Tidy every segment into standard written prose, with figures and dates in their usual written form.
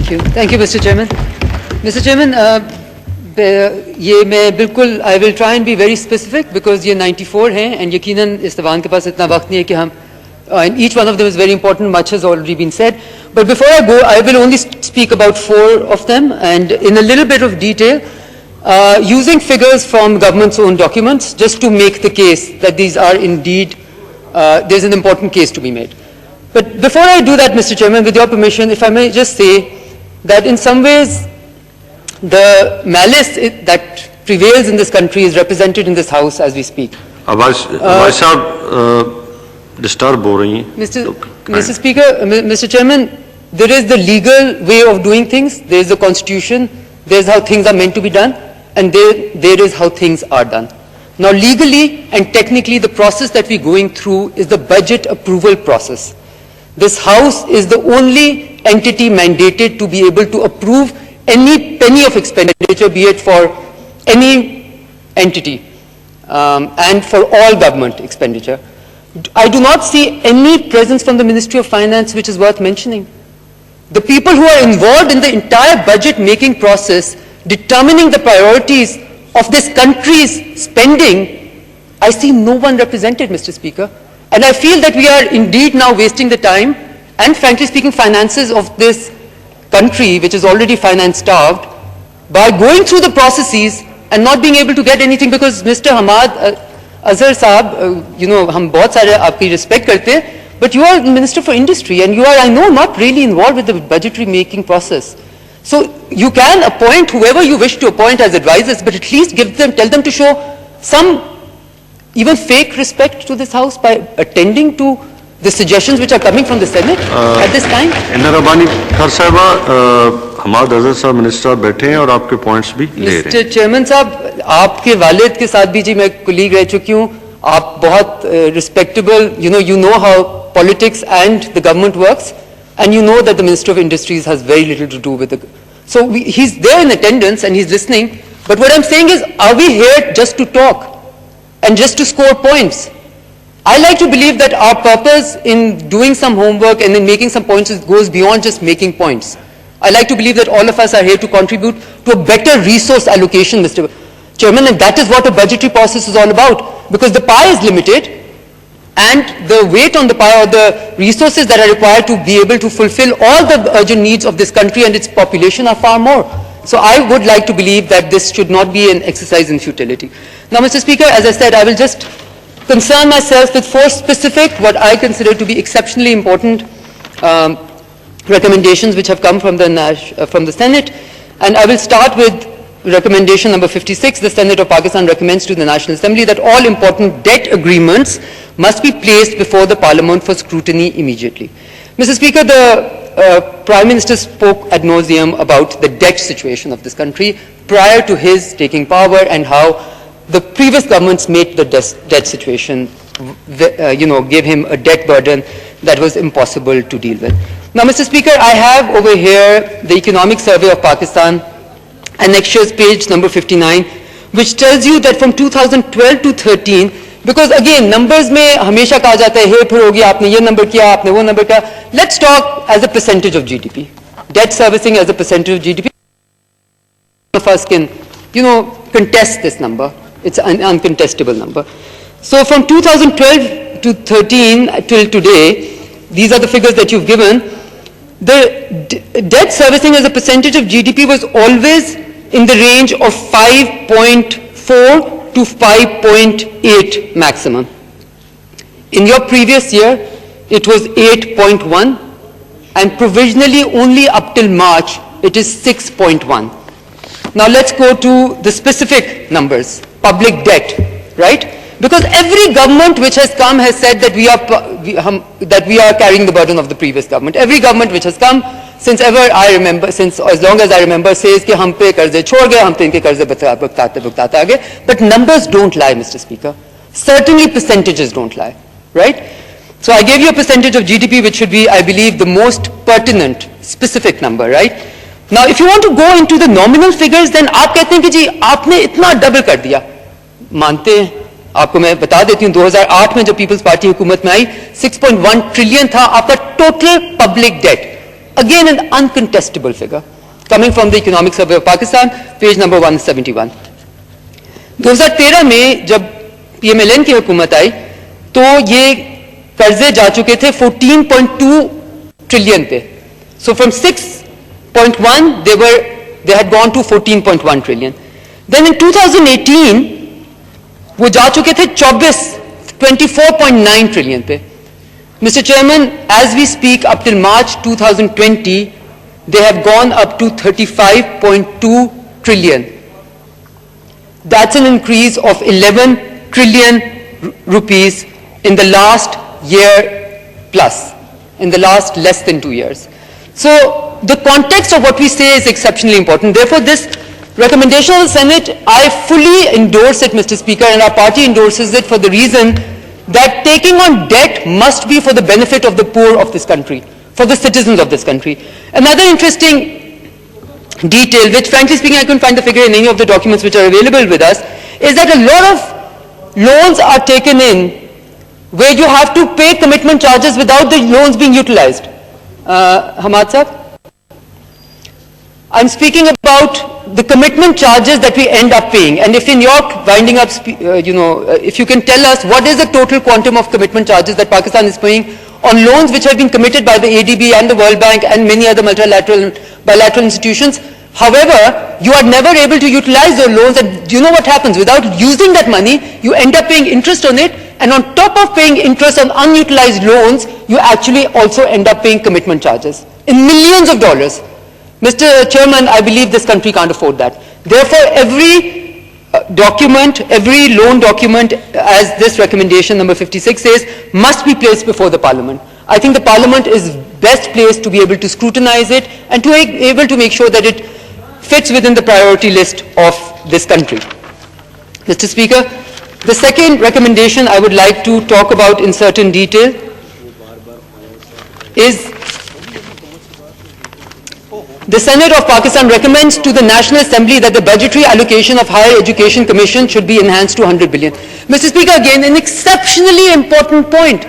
Thank you, Mr. Chairman. Mr. Chairman, ये मैं बिल्कुल I will try and be very specific because ये 94 हैं and यकीनन इस्तेवान के पास इतना वक्त नहीं है कि हम and each one of them is very important. Much has already been said. But before I go, I will only speak about 4 of them and in a little bit of detail, using figures from government's own documents, just to make the case that these are indeed there's an important case to be made. But before I do that, Mr. Chairman, with your permission, if I may just say that in some ways the malice that prevails in this country is represented in this House as we speak. Mr. Speaker, Mr. Chairman, there is the legal way of doing things, there is the constitution, there is how things are meant to be done, and there is how things are done. Now legally and technically the process that we're going through is the budget approval process. This House is the only entity mandated to be able to approve any penny of expenditure, be it for any entity and for all government expenditure. I do not see any presence from the Ministry of Finance which is worth mentioning. The people who are involved in the entire budget making process, determining the priorities of this country's spending, I see no one represented, Mr. Speaker. And I feel that we are indeed now wasting the time and frankly speaking finances of this country which is already finance starved by going through the processes and not being able to get anything because Mr. Hamad Azhar Saab, you know, हम बहुत सारे आपकी respect करते हैं, but you are Minister for Industry and you are, I know, not really involved with the budgetary making process. So you can appoint whoever you wish to appoint as advisors, but at least tell them to show some even fake respect to this House by attending to the suggestions which are coming from the Senate at this time. Rabani Khar Sahaba, Hamad Azhar Sahab Minister बैठे हैं और आपके points भी ले रहे हैं. Mr. Chairman साहब, आपके वालिद के साथ भी जी मैं colleague रह चुकी हूँ. आप बहुत respectable, you know how politics and the government works, and you know that the Minister of Industries has very little to do with it. So he's there in attendance and he's listening. But what I'm saying is, are we here just to talk and just to score points? I like to believe that our purpose in doing some homework and in making some points goes beyond just making points. I like to believe that all of us are here to contribute to a better resource allocation, Mr. Chairman, and that is what a budgetary process is all about, because the pie is limited and the weight on the pie or the resources that are required to be able to fulfill all the urgent needs of this country and its population are far more. So I would like to believe that this should not be an exercise in futility. Now, Mr. Speaker, as I said, I will just concern myself with 4 specific, what I consider to be exceptionally important recommendations which have come from the Senate. And I will start with recommendation number 56. The Senate of Pakistan recommends to the National Assembly that all important debt agreements must be placed before the Parliament for scrutiny immediately. Mr. Speaker, the Prime Minister spoke ad nauseum about the debt situation of this country prior to his taking power and how the previous governments made the debt situation, gave him a debt burden that was impossible to deal with. Now, Mr. Speaker, I have over here the Economic Survey of Pakistan, annexures page number 59, which tells you that from 2012 to 13, because again, numbers में हमेशा कहा जाता है, hey, फिर हो गया, आपने ये number किया, आपने वो number किया. Let's talk as a percentage of GDP. Debt servicing as a percentage of GDP. None of us can, contest this number. It's an uncontestable number. So from 2012 to 13 till today, these are the figures that you've given. The debt servicing as a percentage of GDP was always in the range of 5.4 to 5.8 maximum. In your previous year, it was 8.1, and provisionally only up till March, it is 6.1. Now let's go to the specific numbers. Public debt, right? Because every government which has come has said that we are carrying the burden of the previous government. Every government which has come, since as long as I remember, says कि हम पे कर्जे छोड़ गए, हम पे इनके कर्जे बुकताते आगे. But numbers don't lie, Mr. Speaker. Certainly percentages don't lie, right? So I gave you a percentage of GDP which should be, I believe, the most pertinent, specific number, right? Now, if you want to go into the nominal figures, then आप कहते हैं कि जी आपने इतना double कर दिया. मानते हैं, आपको मैं बता देती हूँ, 2008 में जब पीपल्स पार्टी हुकूमत में आई, 6.1 ट्रिलियन था आपका total public debt. Again, an uncontestable figure, coming from the Economic Survey of Pakistan, page number 171. 2013 में जब PMLN की हुकूमत आई, तो ये कर्जे जा चुके थे 14.2 ट्रिलियन पे. So from 6.1 they had gone to 14.1 trillion. Then in 2018 वो जा चुके थे 24.9 trillion पे. Mr. Chairman, as we speak, up till March 2020, they have gone up to 35.2 trillion. That's an increase of 11 trillion rupees in the last year plus, in the last less than 2 years. So the context of what we say is exceptionally important. Therefore, this recommendation of the Senate, I fully endorse it, Mr. Speaker, and our party endorses it for the reason that taking on debt must be for the benefit of the poor of this country, for the citizens of this country. Another interesting detail, which frankly speaking I couldn't find the figure in any of the documents which are available with us, is that a lot of loans are taken in where you have to pay commitment charges without the loans being utilized. Hamad sir? I'm speaking about the commitment charges that we end up paying, and if in your winding up, if you can tell us what is the total quantum of commitment charges that Pakistan is paying on loans which have been committed by the ADB and the World Bank and many other multilateral and bilateral institutions. However, you are never able to utilize those loans, and do you know what happens? Without using that money, you end up paying interest on it, and on top of paying interest on unutilized loans, you actually also end up paying commitment charges in millions of dollars. Mr. Chairman, I believe this country can't afford that. Therefore, every document, every loan document, as this recommendation number 56 says, must be placed before the Parliament. I think the Parliament is best placed to be able to scrutinize it and to be able to make sure that it fits within the priority list of this country. Mr. Speaker, the second recommendation I would like to talk about in certain detail is the Senate of Pakistan recommends to the National Assembly that the budgetary allocation of Higher Education Commission should be enhanced to 100 billion. Mr. Speaker, again, an exceptionally important point.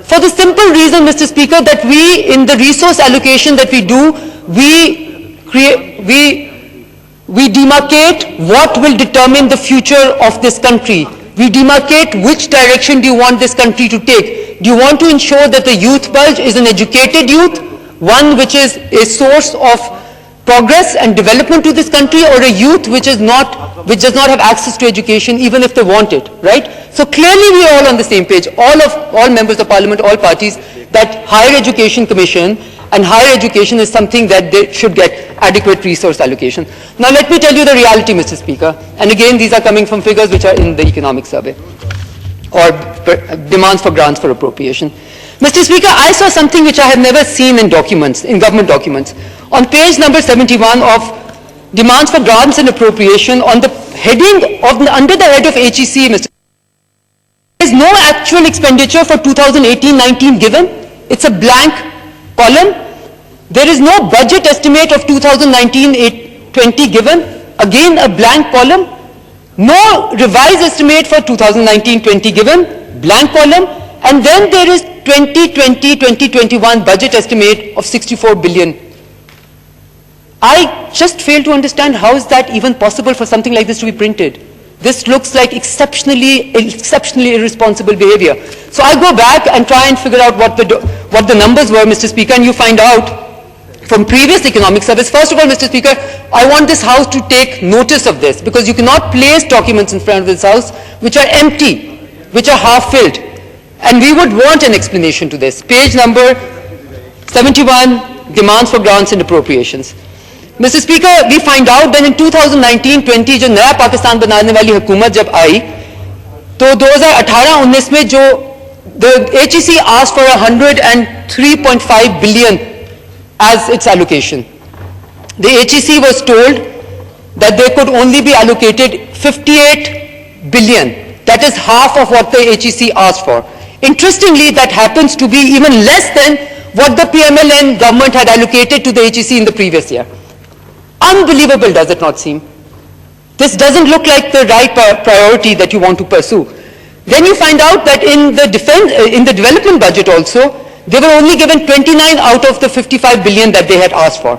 For the simple reason, Mr. Speaker, that we, in the resource allocation that we do, we demarcate what will determine the future of this country. We demarcate which direction do you want this country to take. Do you want to ensure that the youth bulge is an educated youth, one which is a source of progress and development to this country, or a youth which does not have access to education even if they want it, right? So clearly we are all on the same page, all members of Parliament, all parties, that Higher Education Commission and higher education is something that they should get adequate resource allocation. Now let me tell you the reality, Mr. Speaker, and again these are coming from figures which are in the Economic Survey, or demands for grants for appropriation. Mr. Speaker, I saw something which I have never seen in documents, in government documents. On page number 71 of demands for grants and appropriation, on the heading of, under the head of HEC, Mr. There is no actual expenditure for 2018-19 given. It's a blank column. There is no budget estimate of 2019-20 given. Again, a blank column. No revised estimate for 2019-20 given. Blank column. And then there is 2020-2021 budget estimate of 64 billion. I just fail to understand how is that even possible for something like this to be printed. This looks like exceptionally irresponsible behavior. So I go back and try and figure out what the numbers were, Mr. Speaker, and you find out from previous economic surveys. First of all, Mr. Speaker, I want this House to take notice of this, because you cannot place documents in front of this House which are empty, which are half-filled. And we would want an explanation to this. Page number 71, demands for grants and appropriations. Mr. Speaker, we find out that in 2019-20 जो नया पाकिस्तान बनाने वाली हुकूमत जब आई, तो 2018-19 में जो the HEC asked for 103.5 billion as its allocation. The HEC was told that they could only be allocated 58 billion. That is half of what the HEC asked for. Interestingly, that happens to be even less than what the PMLN government had allocated to the HEC in the previous year. Unbelievable, does it not seem? This doesn't look like the right priority that you want to pursue. Then you find out that in the development budget also, they were only given 29 out of the 55 billion that they had asked for.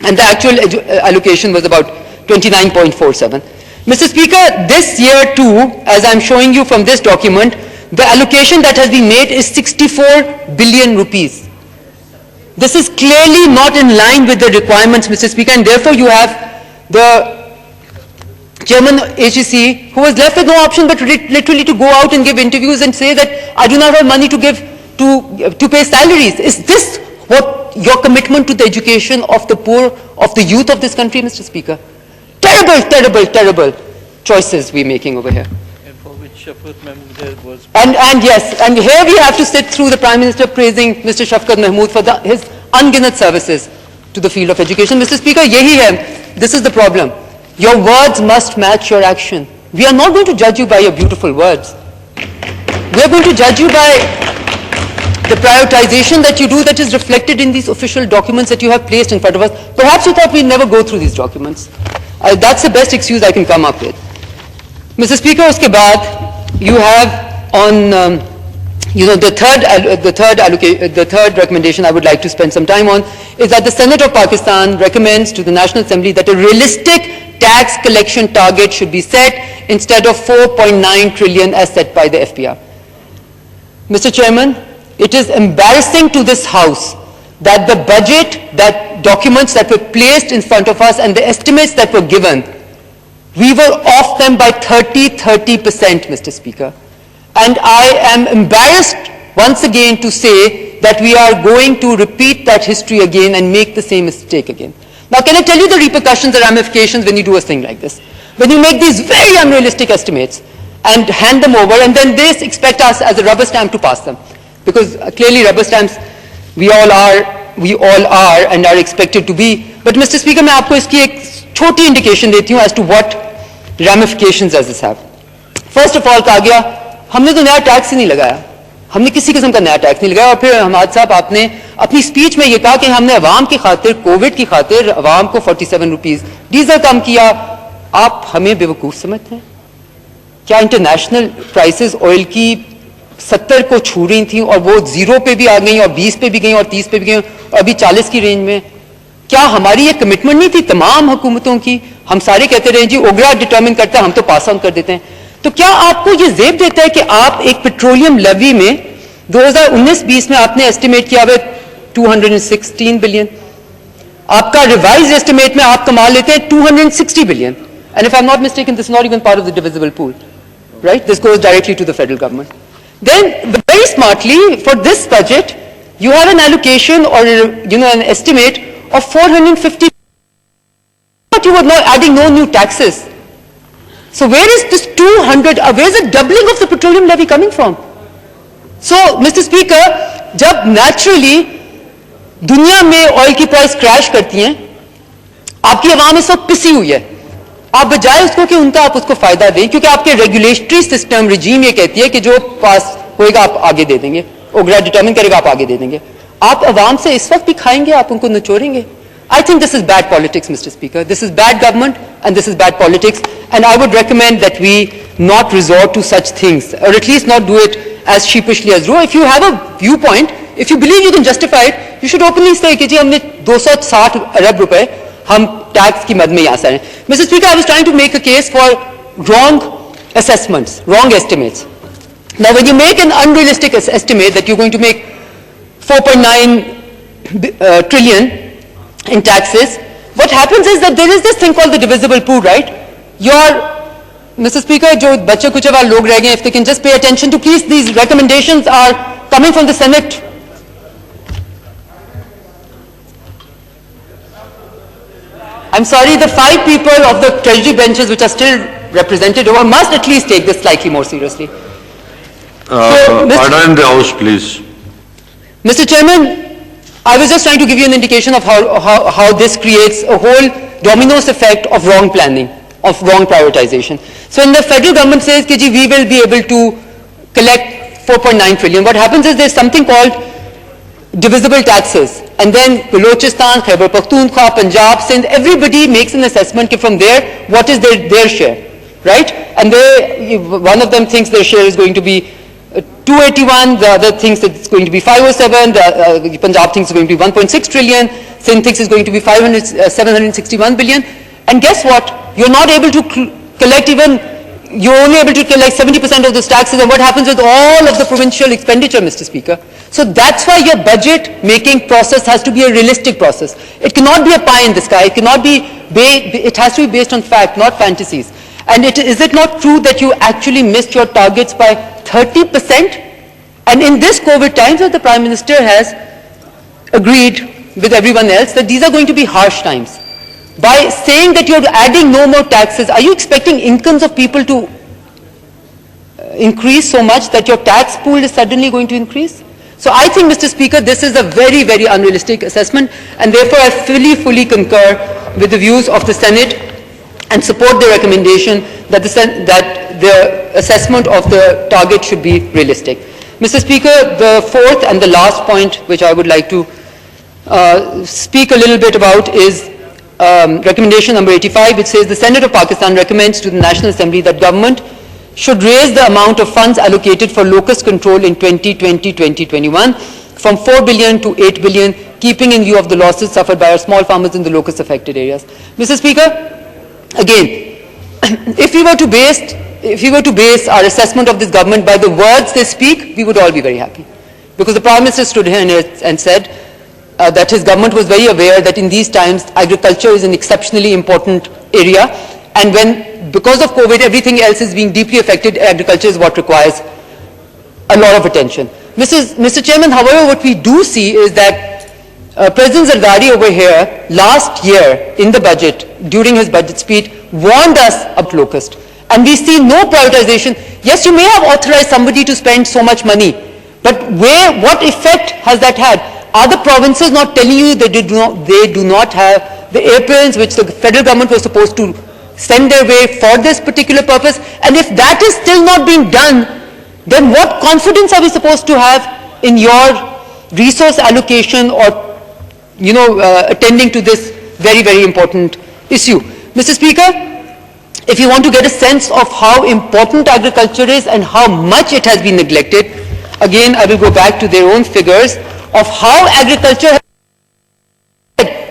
And the actual allocation was about 29.47. Mr. Speaker, this year too, as I'm showing you from this document, the allocation that has been made is 64 billion rupees. This is clearly not in line with the requirements, Mr. Speaker, and therefore you have the Chairman HEC, who was left with no option but literally to go out and give interviews and say that I do not have money to give to pay salaries. Is this what your commitment to the education of the poor, of the youth of this country, Mr. Speaker? Terrible, terrible, terrible choices we're making over here. And for which Shafqat Mahmood there was... And yes, and here we have to sit through the Prime Minister praising Mr. Shafqat Mahmood for his unginet services to the field of education. Mr. Speaker, yehi hai, this is the problem. Your words must match your action. We are not going to judge you by your beautiful words. We are going to judge you by the prioritization that you do that is reflected in these official documents that you have placed in front of us. Perhaps you thought we'd never go through these documents. That's the best excuse I can come up with. Mr. Speaker, uske baad, you have on, the third recommendation I would like to spend some time on is that the Senate of Pakistan recommends to the National Assembly that a realistic tax collection target should be set instead of 4.9 trillion as set by the FPR. Mr. Chairman, it is embarrassing to this House that the budget, that documents that were placed in front of us and the estimates that were given, we were off them by 30%, Mr. Speaker. And I am embarrassed once again to say that we are going to repeat that history again and make the same mistake again. Now, can I tell you the repercussions and ramifications when you do a thing like this? When you make these very unrealistic estimates and hand them over, and then they expect us as a rubber stamp to pass them. Because clearly rubber stamps, we all are and are expected to be. But Mr. Speaker, मैं आपको इसकी एक छोटी indication देती हूँ as to what ramifications does this have. First of all, कहा गया, हमने तो नया टैक्स ही नहीं लगाया. हमने किसी किस्म का नया टैक्स नहीं लगाया और फिर हमाद साहब आपने अपनी स्पीच में ये कहा कि हमने अवाम की खातिर, कोविड की खातिर अवाम को 47 रुपीस डीजल कम किया. आप हमें बेवकूफ समझते हैं? क्या इंटरनेशनल प्राइसेस ऑयल की 70 को छू रही थी और वो 0 पे भी आ गई और 20 पे भी गई और 30 पे भी गई और अभी 40 की रेंज में? क्या हमारी ये कमिटमेंट नहीं थी तमाम हुकूमतों की? हम सारे कहते रहे जी ओगरा डिटर्मिन करता है, हम तो पास ऑन कर देते हैं. तो क्या आपको ये जेब देता है कि आप एक पेट्रोलियम लेवी में 2019-20 में आपने एस्टिमेट किया हुआ 216 बिलियन, आपका रिवाइज एस्टिमेट में आप कमा लेते हैं 260 billion. And if I am not mistaken, this is not even part of the divisible pool, right? This goes directly to the federal government. Then, very smartly, for this budget, you have an allocation or an estimate of 450. But you were not adding no new taxes. So where is this 200? Where is the doubling of the petroleum levy coming from? So, Mr. Speaker, जब naturally दुनिया में oil की price crash करती हैं, आपकी आवाम इस वक्त पिसी हुई है. आप बजाय उसको कि उनका आप उसको फायदा दें, क्योंकि आपके रेगुलेटरी सिस्टम रिजीम ये कहती है कि जो पास होएगा आप आगे दे देंगे, ओगरा डिटर्मिन करेगा आप आगे दे देंगे. आप अवाम से इस वक्त भी खाएंगे, आप उनको नचोड़ेंगे. I think this is bad politics, Mr. Speaker. This is bad government and this is bad politics, and I would recommend that we not resort to such things, or at least not do it as sheepishly as do. If you have a viewpoint, if you believe you can justify it, you should openly say कि जी हमने 260 अरब रुपए हम tax की मद में यहाँ से आए. Mr. Speaker, I was trying to make a case for wrong assessments, wrong estimates. Now, when you make an unrealistic estimate that you're going to make 4.9 trillion in taxes, what happens is that there is this thing called the divisible pool, right? Mr. Speaker, जो बच्चे कुछ वाले लोग रह गए, if they can just pay attention to, please, these recommendations are coming from the Senate. I'm sorry, the 5 people of the treasury benches which are still represented over must at least take this slightly more seriously. Order in the House, please. Mr. Chairman, I was just trying to give you an indication of how this creates a whole dominoes effect of wrong planning, of wrong prioritization. So when the federal government says, Kiji, we will be able to collect 4.9 trillion, what happens is there's something called divisible taxes. And then Balochistan, Khyber Pakhtunkhwa, Punjab, Sindh, everybody makes an assessment from there, what is their share, right? And one of them thinks their share is going to be 281, the other thinks that it's going to be 507, Punjab thinks it's going to be 1.6 trillion, Sindh thinks it's going to be 761 billion. And guess what? You're not able to collect even, you're only able to collect 70% of those taxes, and what happens with all of the provincial expenditure, Mr. Speaker? So that's why your budget making process has to be a realistic process. It cannot be a pie in the sky, it cannot be, it has to be based on fact, not fantasies. And is it not true that you actually missed your targets by 30%? And in this COVID times, the Prime Minister has agreed with everyone else that these are going to be harsh times. By saying that you're adding no more taxes, are you expecting incomes of people to increase so much that your tax pool is suddenly going to increase? So I think, Mr. Speaker, this is a very, very unrealistic assessment, and therefore I fully concur with the views of the Senate and support the recommendation that the assessment of the target should be realistic. Mr. Speaker, the fourth and the last point which I would like to speak a little bit about is recommendation number 85, which says the Senate of Pakistan recommends to the National Assembly that government should raise the amount of funds allocated for locust control in 2020-2021 from 4 billion to 8 billion, keeping in view of the losses suffered by our small farmers in the locust affected areas. Mr. Speaker, again, if we were to base our assessment of this government by the words they speak, we would all be very happy. Because the Prime Minister stood here and said that his government was very aware that in these times agriculture is an exceptionally important area, and because of COVID everything else is being deeply affected, agriculture is what requires a lot of attention. Mr. Chairman, however, what we do see is that President Zardari over here last year in the budget, during his budget speech, warned us about locust. And we see no privatization. Yes, you may have authorized somebody to spend so much money, but what effect has that had? Are the provinces not telling you that they do not have the aprons which the federal government was supposed to send their way for this particular purpose? And if that is still not being done, then what confidence are we supposed to have in your resource allocation or attending to this very, very important issue? Mr. Speaker, if you want to get a sense of how important agriculture is and how much it has been neglected, again, I will go back to their own figures of how agriculture has.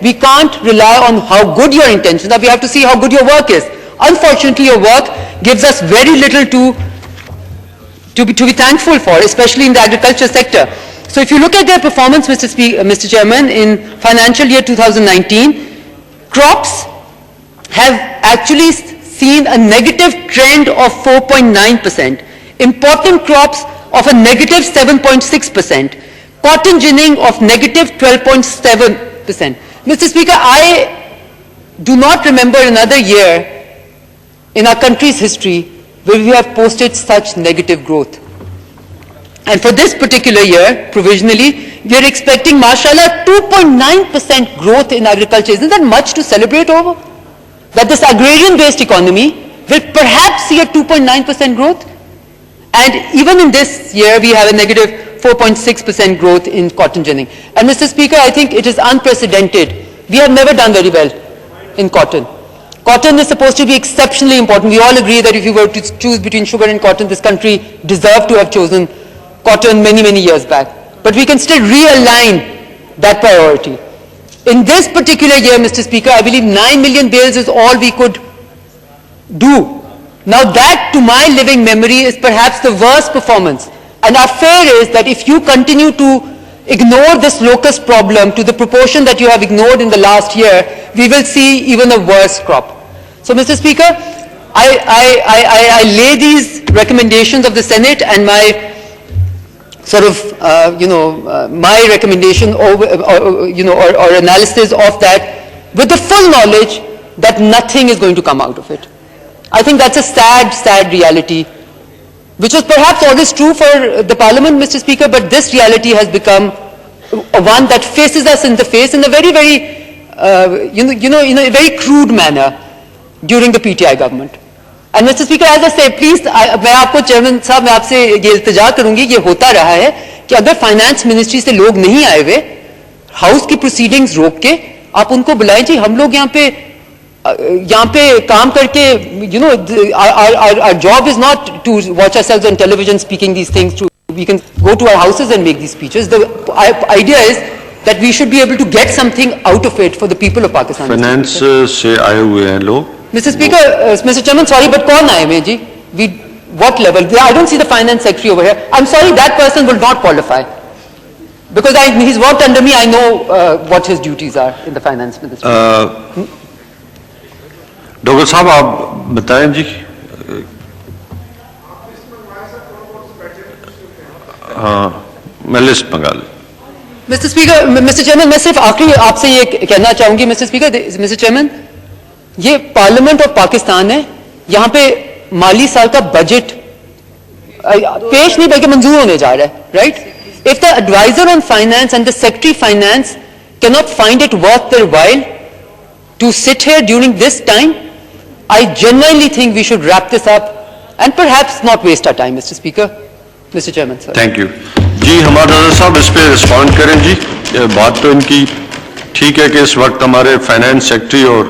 We can't rely on how good your intentions are, we have to see how good your work is. Unfortunately, your work gives us very little to be thankful for, especially in the agriculture sector. So if you look at their performance, Mr. Chairman, in financial year 2019, crops have actually seen a negative trend of 4.9%, important crops of a negative 7.6%, cotton ginning of negative 12.7%. Mr. Speaker, I do not remember another year in our country's history where we have posted such negative growth. And for this particular year, provisionally, we are expecting, mashallah, 2.9% growth in agriculture. Isn't that much to celebrate over? That this agrarian-based economy will perhaps see a 2.9% growth. And even in this year, we have a negative 4.6% growth in cotton ginning. And Mr. Speaker, I think it is unprecedented. We have never done very well in cotton. Cotton is supposed to be exceptionally important. We all agree that if you were to choose between sugar and cotton, this country deserved to have chosen cotton many, many years back. But we can still realign that priority. In this particular year, Mr. Speaker, I believe 9 million bales is all we could do. Now that, to my living memory, is perhaps the worst performance. And our fear is that if you continue to ignore this locust problem to the proportion that you have ignored in the last year, we will see even a worse crop. So, Mr. Speaker, I lay these recommendations of the Senate and my my recommendation or analysis of that with the full knowledge that nothing is going to come out of it. I think that's a sad, sad reality, which was perhaps always true for the Parliament, Mr. Speaker, but this reality has become one that faces us in the face in a very, very, in a very crude manner during the PTI government. And Mr. Speaker, as I say, please, मैं आपको chairman साहब मैं आपसे ये इल्तिजा करूंगी, ये होता रहा है कि अगर फाइनेंस मिनिस्ट्री से लोग नहीं आए हुए, हाउस की प्रोसीडिंग्स रोक के आप उनको बुलाएं जी, हम लोग यहाँ पे काम करके, our job is not to watch ourselves on television speaking these things to We can go to our houses and make these speeches. The idea is that we should be able to get something out of it for the people of Pakistan. Finance से आए हुए हैं लोग. Mr. Speaker, Mr. Chairman, sorry, but कौन आए हैं जी? What level? I don't see the finance secretary over here. I'm sorry, that person will not qualify. Because he's worked under me, I know what his duties are in the finance ministry. Doctor साहब आप बताएं जी. हाँ, मैं list मंगा लूँ. Mr. Speaker, Mr. Chairman, मैं सिर्फ आखिरी आपसे ये कहना चाहूंगी, Mr. Speaker, Mr. Chairman, ये पार्लियामेंट ऑफ पाकिस्तान है, यहाँ पे माली साल का बजट पेश नहीं बल्कि मंजूर होने जा रहा है, right? If the advisor on finance and the secretary finance cannot find it worth their while to sit here during this time, I genuinely think we should wrap this up and perhaps not waste our time, Mr. Speaker. Mr. Chairman, sir. Thank you ji. Hamad Azhar साहब इस पे respond करें जी. बात तो इनकी ठीक है कि इस वक्त हमारे फाइनेंस सेक्रेटरी और